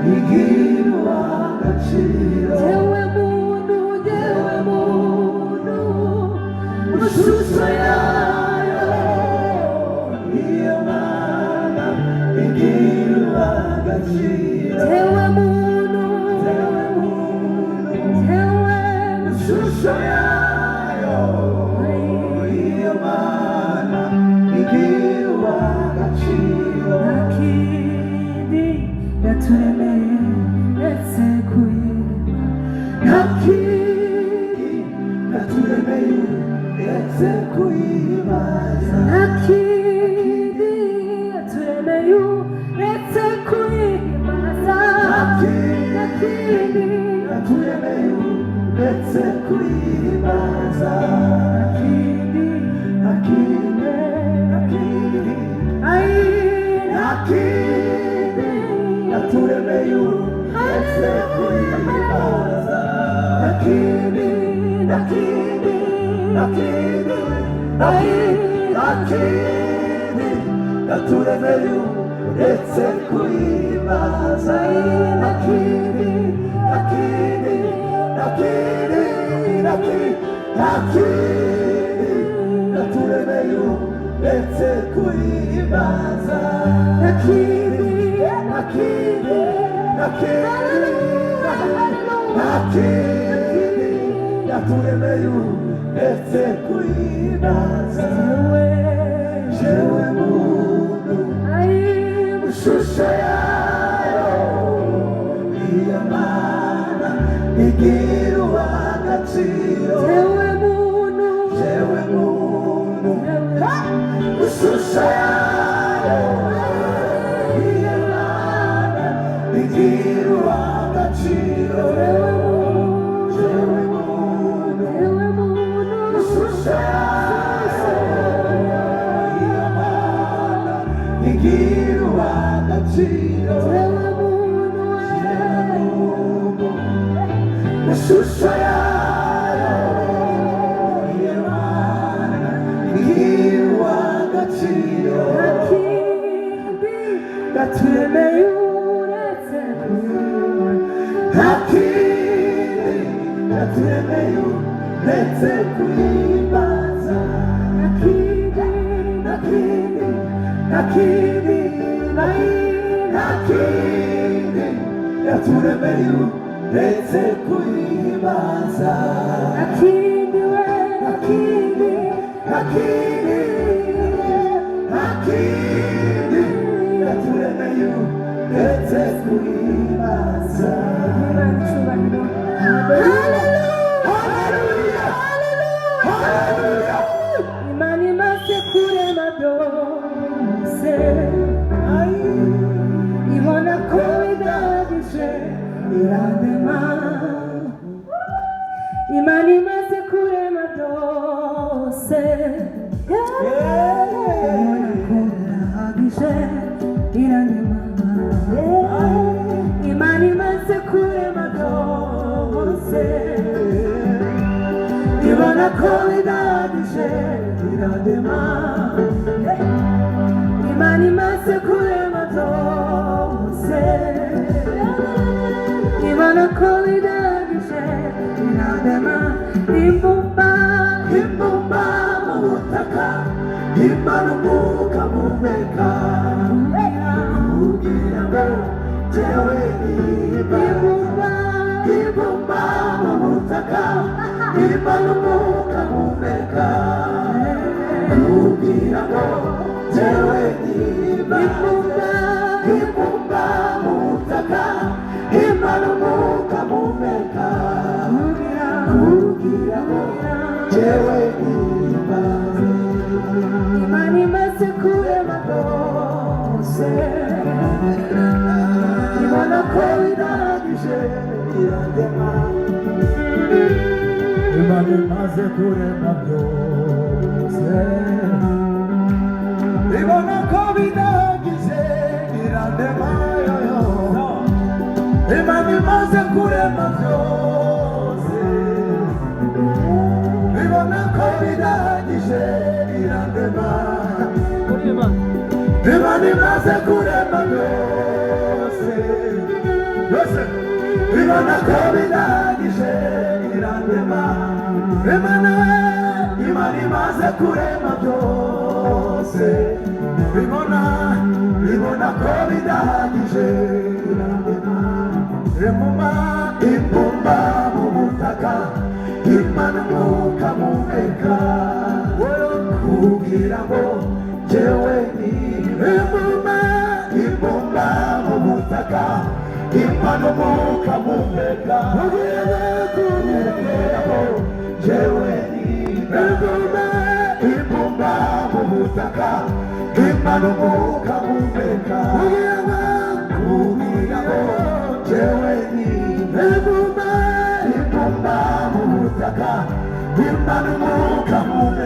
Begin nakini yaturemeye uretse kuyibaza. Nakini yaturemeye uretse kuyibaza. Nakini yaturemeye uretse kuyibaza. Jewe muntu ishusho yayo iyo Mana igira uw'agaciro. Jewe muntu ishusho yayo iyo Mana igira uw'agaciro. Jewe muntu ishusho igira uw'agaciro. Ishusho yayo Imana igira uw'agaciro. Yaturemeye uretse yaturemeye uretse kuyibaza. Nakini yaturemeye uretse kuyibaza. Nakini yaturemeye uretse kuyibaza. Haleluya. Imana imaze kurema byose, ibona ko bidahagije irandema. Imana imaze kurema byose, ibona ko bidahagije irandema. Imana imaze kurema byose, ibona ko bidahagije irandema. Imana imaze kurema byose, ibona ko bidahagije irandema. Imbumba mu butaka, Imana umwuka mpumeka, kugira ngo jewe ibumba mu butaka, Imana umwuka mpumeka, kugira ngo jewe ibumba mu butaka, Imana umwuka mpumeka, kugira ngo jewe ibumba. Imana imaze kurema byose, ibona ko bidahagije irandema. Imana imaze kurema byose, ibona ko bidahagije irandema. Imana imaze kurema byose, ibona ko bidahagije irandema. Imana imaze kurema byose, ibona ko bidahagije irandema. Imana imaze kurema byose, ibona ko bidahagije irandema. Imbumba mu butaka, Imana umwuka mpumeka, kugira ngo jewe imbumba mu butaka, Imana umwuka mpumeka, kugira ngo jewe imbumba mu butaka, Imana umwuka mpumeka, kugira ngo jewe imbumba mu butaka, Imana umwuka mpumeka.